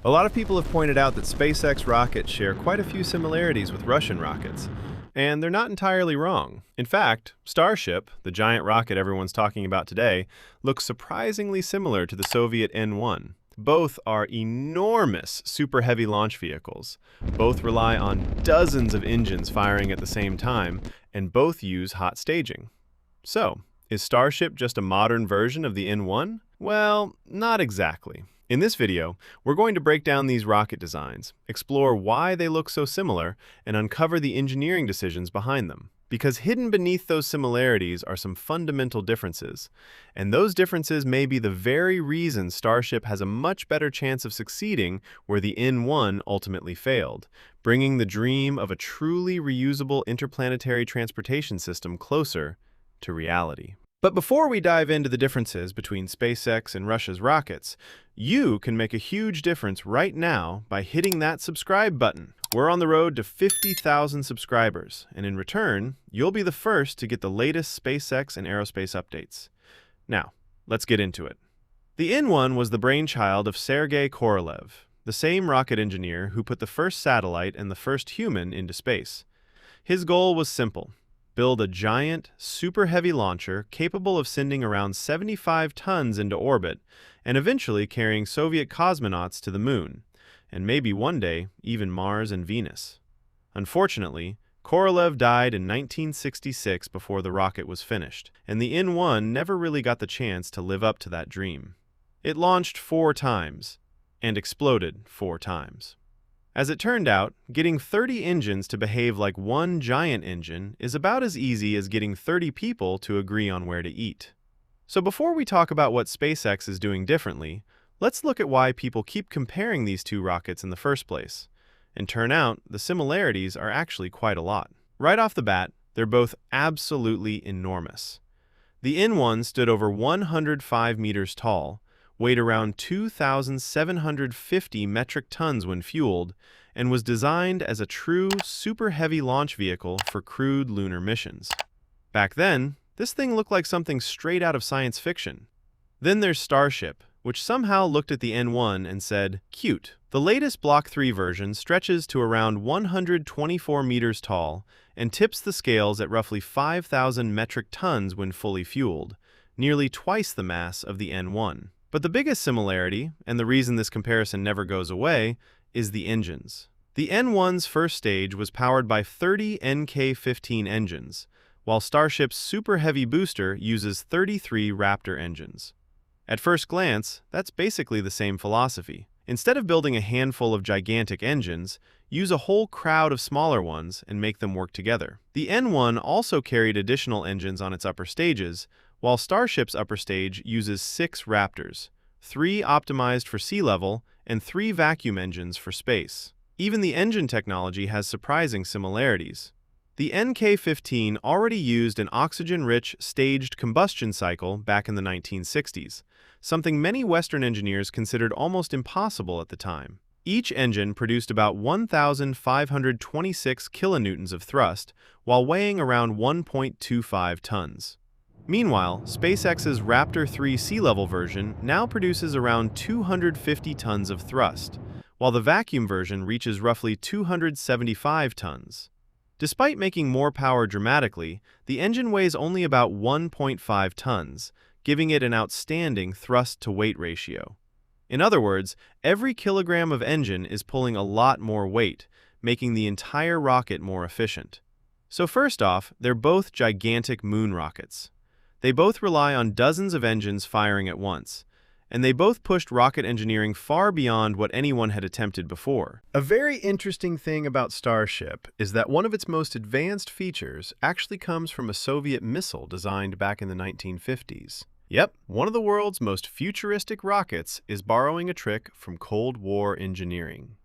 A lot of people have pointed out that SpaceX rockets share quite a few similarities with Russian rockets, and they're not entirely wrong. In fact, Starship, the giant rocket everyone's talking about today, looks surprisingly similar to the Soviet N1. Both are enormous super heavy launch vehicles. Both rely on dozens of engines firing at the same time, and both use hot staging. So, is Starship just a modern version of the N1? Well, not exactly. In this video, we're going to break down these rocket designs, explore why they look so similar, and uncover the engineering decisions behind them. Because hidden beneath those similarities are some fundamental differences, and those differences may be the very reason Starship has a much better chance of succeeding where the N1 ultimately failed, bringing the dream of a truly reusable interplanetary transportation system closer to reality. But before we dive into the differences between SpaceX and Russia's rockets, you can make a huge difference right now by hitting that subscribe button. We're on the road to 50,000 subscribers, and in return, you'll be the first to get the latest SpaceX and aerospace updates. Now, let's get into it. The N1 was the brainchild of Sergei Korolev, the same rocket engineer who put the first satellite and the first human into space. His goal was simple: build a giant, super heavy launcher capable of sending around 75 tons into orbit and eventually carrying Soviet cosmonauts to the moon, and maybe one day even Mars and Venus. Unfortunately, Korolev died in 1966 before the rocket was finished, and the N1 never really got the chance to live up to that dream. It launched 4 times and exploded 4 times. As it turned out, getting 30 engines to behave like one giant engine is about as easy as getting 30 people to agree on where to eat. So before we talk about what SpaceX is doing differently, let's look at why people keep comparing these two rockets in the first place. And turn out, the similarities are actually quite a lot. Right off the bat, they're both absolutely enormous. The N1 stood over 105 meters tall, weighed around 2,750 metric tons when fueled, and was designed as a true super heavy launch vehicle for crewed lunar missions. Back then, this thing looked like something straight out of science fiction. Then there's Starship, which somehow looked at the N1 and said, "Cute." The latest Block 3 version stretches to around 124 meters tall and tips the scales at roughly 5,000 metric tons when fully fueled, nearly twice the mass of the N1. But the biggest similarity, and the reason this comparison never goes away, is the engines. The N1's first stage was powered by 30 NK-15 engines, while Starship's super heavy booster uses 33 Raptor engines. At first glance, that's basically the same philosophy. Instead of building a handful of gigantic engines, use a whole crowd of smaller ones and make them work together. The N1 also carried additional engines on its upper stages, while Starship's upper stage uses 6 Raptors, 3 optimized for sea level and 3 vacuum engines for space. Even the engine technology has surprising similarities. The NK-15 already used an oxygen-rich staged combustion cycle back in the 1960s, something many Western engineers considered almost impossible at the time. Each engine produced about 1,526 kilonewtons of thrust while weighing around 1.25 tons. Meanwhile, SpaceX's Raptor 3 sea-level version now produces around 250 tons of thrust, while the vacuum version reaches roughly 275 tons. Despite making more power dramatically, the engine weighs only about 1.5 tons, giving it an outstanding thrust-to-weight ratio. In other words, every kilogram of engine is pulling a lot more weight, making the entire rocket more efficient. So first off, they're both gigantic moon rockets. They both rely on dozens of engines firing at once, and they both pushed rocket engineering far beyond what anyone had attempted before. A very interesting thing about Starship is that one of its most advanced features actually comes from a Soviet missile designed back in the 1950s. Yep, one of the world's most futuristic rockets is borrowing a trick from Cold War engineering.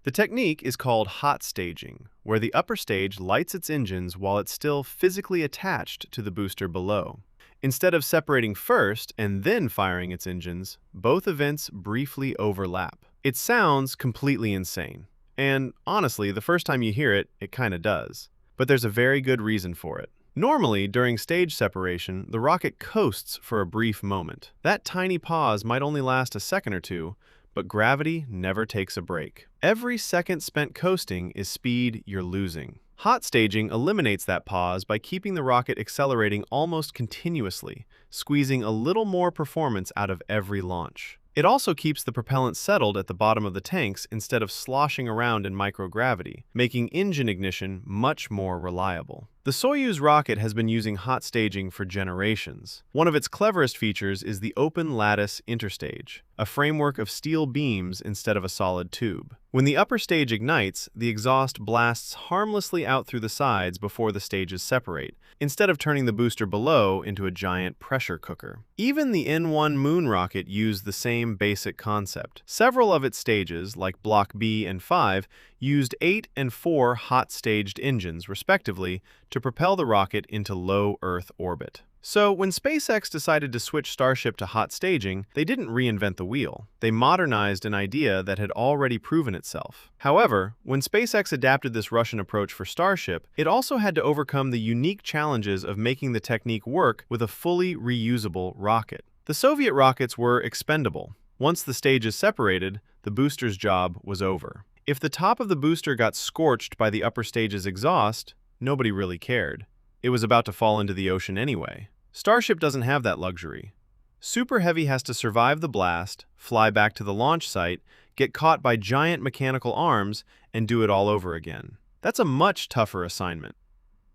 The technique is called hot staging, where the upper stage lights its engines while it's still physically attached to the booster below. Instead of separating first and then firing its engines, both events briefly overlap. It sounds completely insane, and honestly, the first time you hear it, it kinda does. But there's a very good reason for it. Normally, during stage separation, the rocket coasts for a brief moment. That tiny pause might only last a second or two, But gravity never takes a break. Every second spent coasting is speed you're losing. Hot staging eliminates that pause by keeping the rocket accelerating almost continuously, squeezing a little more performance out of every launch. It also keeps the propellant settled at the bottom of the tanks instead of sloshing around in microgravity, making engine ignition much more reliable. The Soyuz rocket has been using hot staging for generations. One of its cleverest features is the open lattice interstage, a framework of steel beams instead of a solid tube. When the upper stage ignites, the exhaust blasts harmlessly out through the sides before the stages separate, instead of turning the booster below into a giant pressure cooker. Even the N1 moon rocket used the same basic concept. Several of its stages, like Block B and 5, used 8 and 4 hot-staged engines, respectively, to propel the rocket into low Earth orbit. So, when SpaceX decided to switch Starship to hot staging, they didn't reinvent the wheel. They modernized an idea that had already proven itself. However, when SpaceX adapted this Russian approach for Starship, it also had to overcome the unique challenges of making the technique work with a fully reusable rocket. The Soviet rockets were expendable. Once the stages separated, the booster's job was over. If the top of the booster got scorched by the upper stage's exhaust, nobody really cared. It was about to fall into the ocean anyway. Starship doesn't have that luxury. Super Heavy has to survive the blast, fly back to the launch site, get caught by giant mechanical arms, and do it all over again. That's a much tougher assignment.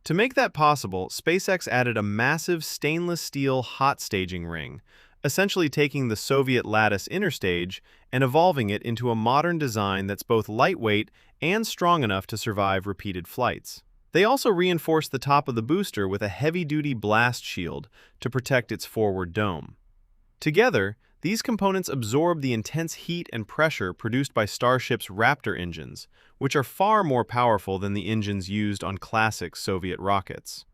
To make that possible, SpaceX added a massive stainless steel hot staging ring, essentially taking the Soviet lattice interstage and evolving it into a modern design that's both lightweight and strong enough to survive repeated flights. They also reinforced the top of the booster with a heavy-duty blast shield to protect its forward dome. Together, these components absorb the intense heat and pressure produced by Starship's Raptor engines, which are far more powerful than the engines used on classic Soviet rockets.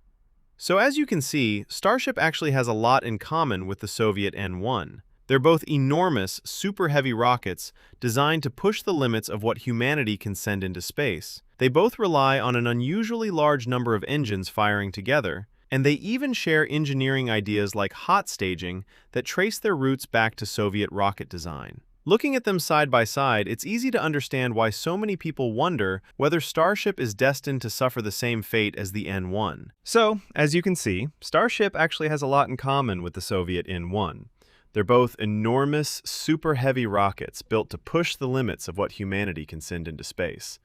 So as you can see, Starship actually has a lot in common with the Soviet N1. They're both enormous, super heavy rockets designed to push the limits of what humanity can send into space. They both rely on an unusually large number of engines firing together, and they even share engineering ideas like hot staging that trace their roots back to Soviet rocket design. Looking at them side by side, it's easy to understand why so many people wonder whether Starship is destined to suffer the same fate as the N1. So, as you can see, Starship actually has a lot in common with the Soviet N1. They're both enormous, super heavy rockets built to push the limits of what humanity can send into space.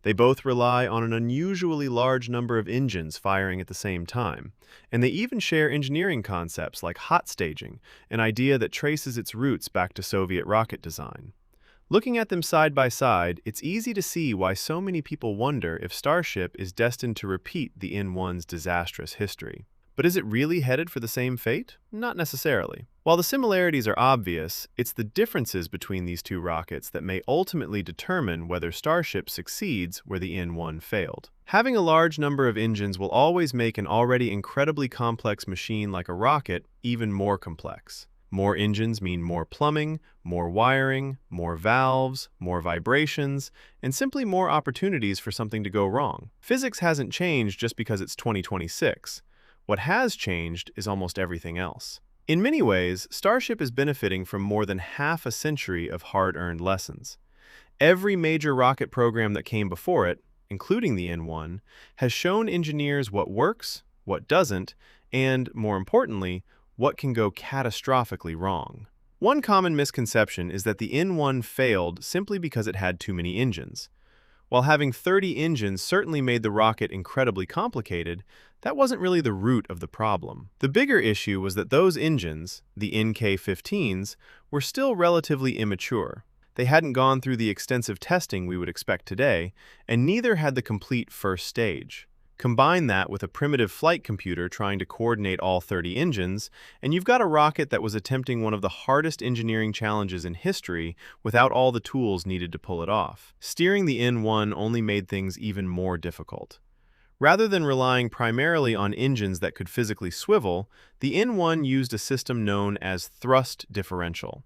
They both rely on an unusually large number of engines firing at the same time, and they even share engineering concepts like hot staging, an idea that traces its roots back to Soviet rocket design. Looking at them side by side, it's easy to see why so many people wonder if Starship is destined to repeat the N1's disastrous history. But is it really headed for the same fate? Not necessarily. While the similarities are obvious, it's the differences between these two rockets that may ultimately determine whether Starship succeeds where the N1 failed. Having a large number of engines will always make an already incredibly complex machine like a rocket even more complex. More engines mean more plumbing, more wiring, more valves, more vibrations, and simply more opportunities for something to go wrong. Physics hasn't changed just because it's 2026. What has changed is almost everything else. In many ways, Starship is benefiting from more than half a century of hard-earned lessons. Every major rocket program that came before it, including the N1, has shown engineers what works, what doesn't, and, more importantly, what can go catastrophically wrong. One common misconception is that the N1 failed simply because it had too many engines. While having 30 engines certainly made the rocket incredibly complicated, that wasn't really the root of the problem. The bigger issue was that those engines, the NK-15s, were still relatively immature. They hadn't gone through the extensive testing we would expect today, and neither had the complete first stage. Combine that with a primitive flight computer trying to coordinate all 30 engines, and you've got a rocket that was attempting one of the hardest engineering challenges in history without all the tools needed to pull it off. Steering the N1 only made things even more difficult. Rather than relying primarily on engines that could physically swivel, the N1 used a system known as thrust differential.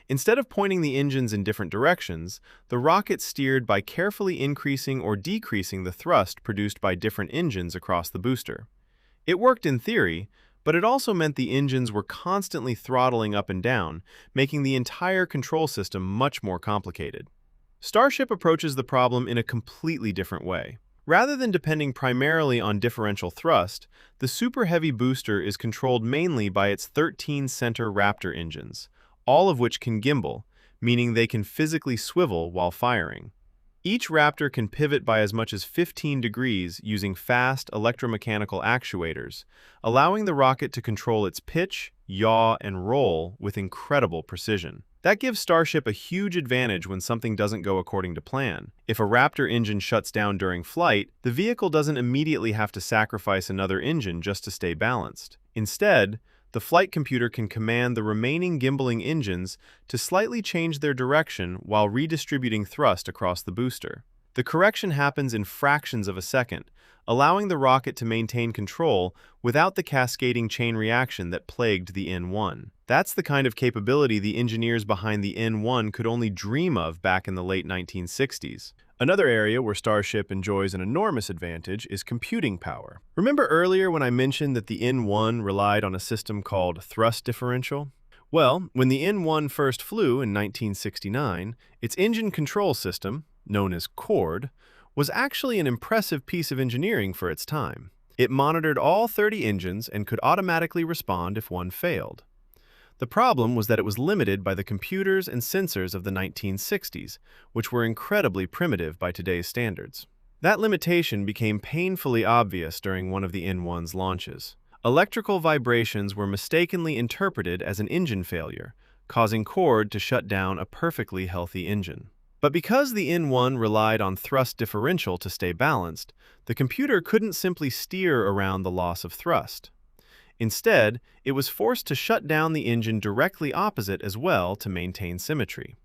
Instead of pointing the engines in different directions, the rocket steered by carefully increasing or decreasing the thrust produced by different engines across the booster. It worked in theory, But it also meant the engines were constantly throttling up and down, making the entire control system much more complicated. Starship approaches the problem in a completely different way. Rather than depending primarily on differential thrust, the Super Heavy booster is controlled mainly by its 13 center Raptor engines, all of which can gimbal, meaning they can physically swivel while firing. Each Raptor can pivot by as much as 15 degrees using fast electromechanical actuators, allowing the rocket to control its pitch, yaw, and roll with incredible precision. That gives Starship a huge advantage when something doesn't go according to plan. If a Raptor engine shuts down during flight, the vehicle doesn't immediately have to sacrifice another engine just to stay balanced. Instead, the flight computer can command the remaining gimbaling engines to slightly change their direction while redistributing thrust across the booster. The correction happens in fractions of a second, allowing the rocket to maintain control without the cascading chain reaction that plagued the N1. That's the kind of capability the engineers behind the N1 could only dream of back in the late 1960s. Another area where Starship enjoys an enormous advantage is computing power. Remember earlier when I mentioned that the N1 relied on a system called thrust differential? Well, when the N1 first flew in 1969, its engine control system, known as CHORD, was actually an impressive piece of engineering for its time. It monitored all 30 engines and could automatically respond if one failed. The problem was that it was limited by the computers and sensors of the 1960s, which were incredibly primitive by today's standards. That limitation became painfully obvious during one of the N1's launches. Electrical vibrations were mistakenly interpreted as an engine failure, causing CHORD to shut down a perfectly healthy engine. But because the N1 relied on thrust differential to stay balanced, the computer couldn't simply steer around the loss of thrust. Instead, it was forced to shut down the engine directly opposite as well to maintain symmetry.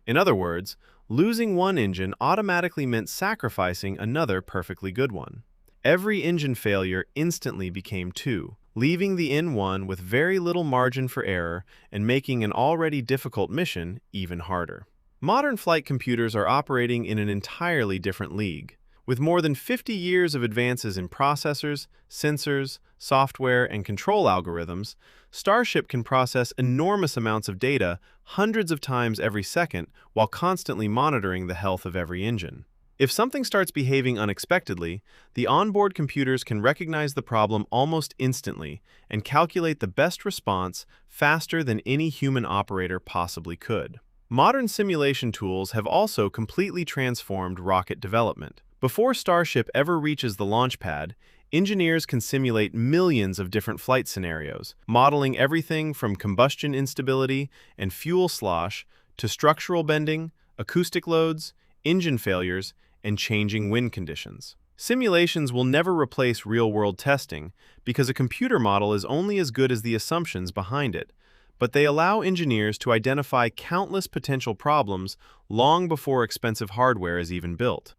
In other words, losing one engine automatically meant sacrificing another perfectly good one. Every engine failure instantly became two, leaving the N1 with very little margin for error and making an already difficult mission even harder. Modern flight computers are operating in an entirely different league. With more than 50 years of advances in processors, sensors, software, and control algorithms, Starship can process enormous amounts of data hundreds of times every second while constantly monitoring the health of every engine. If something starts behaving unexpectedly, the onboard computers can recognize the problem almost instantly and calculate the best response faster than any human operator possibly could. Modern simulation tools have also completely transformed rocket development. Before Starship ever reaches the launch pad, engineers can simulate millions of different flight scenarios, modeling everything from combustion instability and fuel slosh to structural bending, acoustic loads, engine failures, and changing wind conditions. Simulations will never replace real-world testing because a computer model is only as good as the assumptions behind it, but they allow engineers to identify countless potential problems long before expensive hardware is even built.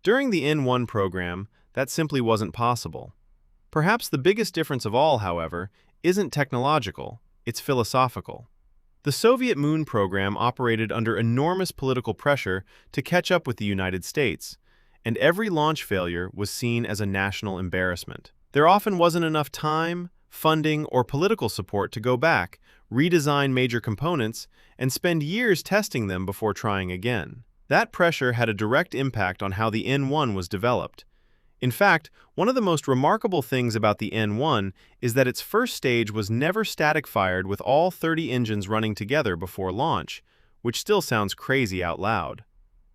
During the N1 program, that simply wasn't possible. Perhaps the biggest difference of all, however, isn't technological, it's philosophical. The Soviet moon program operated under enormous political pressure to catch up with the United States, and every launch failure was seen as a national embarrassment. There often wasn't enough time, funding, or political support to go back, redesign major components, and spend years testing them before trying again. That pressure had a direct impact on how the N1 was developed. In fact, one of the most remarkable things about the N1 is that its first stage was never static-fired with all 30 engines running together before launch, which still sounds crazy out loud.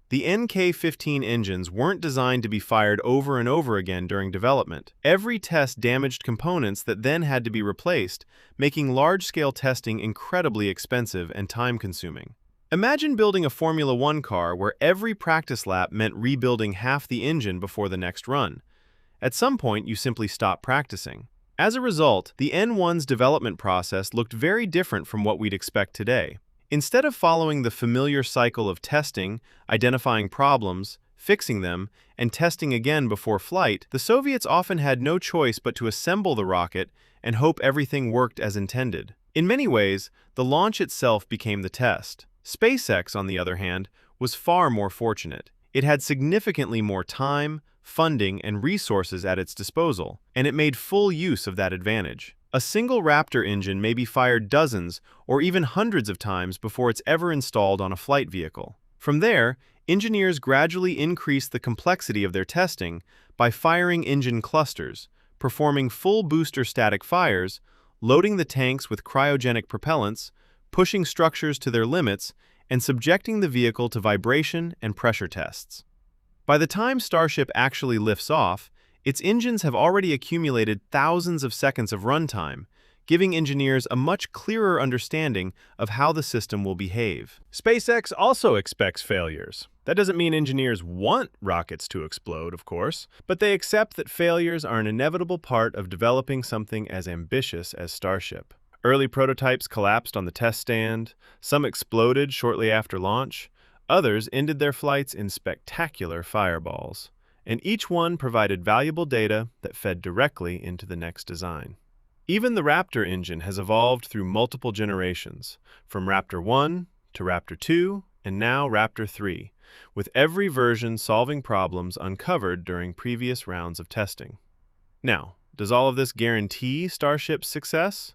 The NK-15 engines weren't designed to be fired over and over again during development. Every test damaged components that then had to be replaced, making large-scale testing incredibly expensive and time-consuming. Imagine building a Formula One car where every practice lap meant rebuilding half the engine before the next run. At some point, you simply stop practicing. As a result, the N1's development process looked very different from what we'd expect today. Instead of following the familiar cycle of testing, identifying problems, fixing them, and testing again before flight, the Soviets often had no choice but to assemble the rocket and hope everything worked as intended. In many ways, the launch itself became the test. SpaceX, on the other hand, was far more fortunate. It had significantly more time, funding, and resources at its disposal, and it made full use of that advantage. A single Raptor engine may be fired dozens or even hundreds of times before it's ever installed on a flight vehicle. From there, engineers gradually increase the complexity of their testing by firing engine clusters, performing full booster static fires, loading the tanks with cryogenic propellants, pushing structures to their limits, and subjecting the vehicle to vibration and pressure tests. By the time Starship actually lifts off, its engines have already accumulated thousands of seconds of runtime, giving engineers a much clearer understanding of how the system will behave. SpaceX also expects failures. That doesn't mean engineers want rockets to explode, of course, but they accept that failures are an inevitable part of developing something as ambitious as Starship. Early prototypes collapsed on the test stand, some exploded shortly after launch, others ended their flights in spectacular fireballs, and each one provided valuable data that fed directly into the next design. Even the Raptor engine has evolved through multiple generations, from Raptor 1 to Raptor 2 and now Raptor 3, with every version solving problems uncovered during previous rounds of testing. Now, does all of this guarantee Starship's success?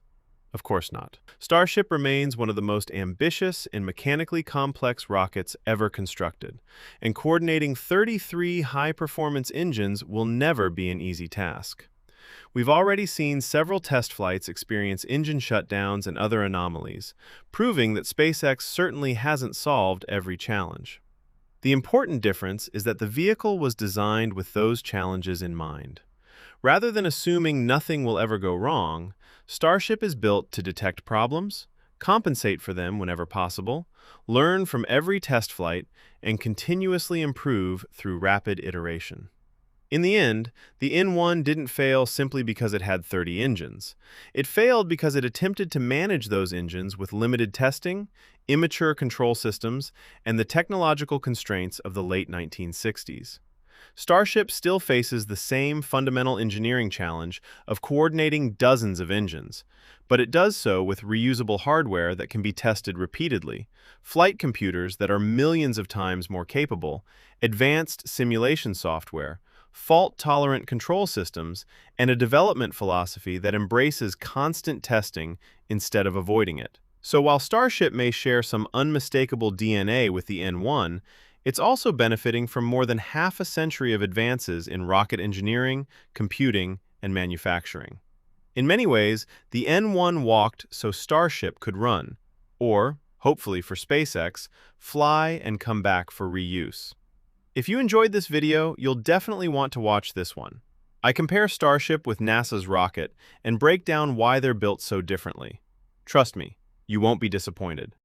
Of course not. Starship remains one of the most ambitious and mechanically complex rockets ever constructed, and coordinating 33 high-performance engines will never be an easy task. We've already seen several test flights experience engine shutdowns and other anomalies, proving that SpaceX certainly hasn't solved every challenge. The important difference is that the vehicle was designed with those challenges in mind. Rather than assuming nothing will ever go wrong, Starship is built to detect problems, compensate for them whenever possible, learn from every test flight, and continuously improve through rapid iteration. In the end, the N1 didn't fail simply because it had 30 engines. It failed because it attempted to manage those engines with limited testing, immature control systems, and the technological constraints of the late 1960s. Starship still faces the same fundamental engineering challenge of coordinating dozens of engines, but it does so with reusable hardware that can be tested repeatedly, flight computers that are millions of times more capable, advanced simulation software, fault-tolerant control systems, and a development philosophy that embraces constant testing instead of avoiding it. So while Starship may share some unmistakable DNA with the N1, it's also benefiting from more than half a century of advances in rocket engineering, computing, and manufacturing. In many ways, the N1 walked so Starship could run, or, hopefully for SpaceX, fly and come back for reuse. If you enjoyed this video, you'll definitely want to watch this one. I compare Starship with NASA's rocket and break down why they're built so differently. Trust me, you won't be disappointed.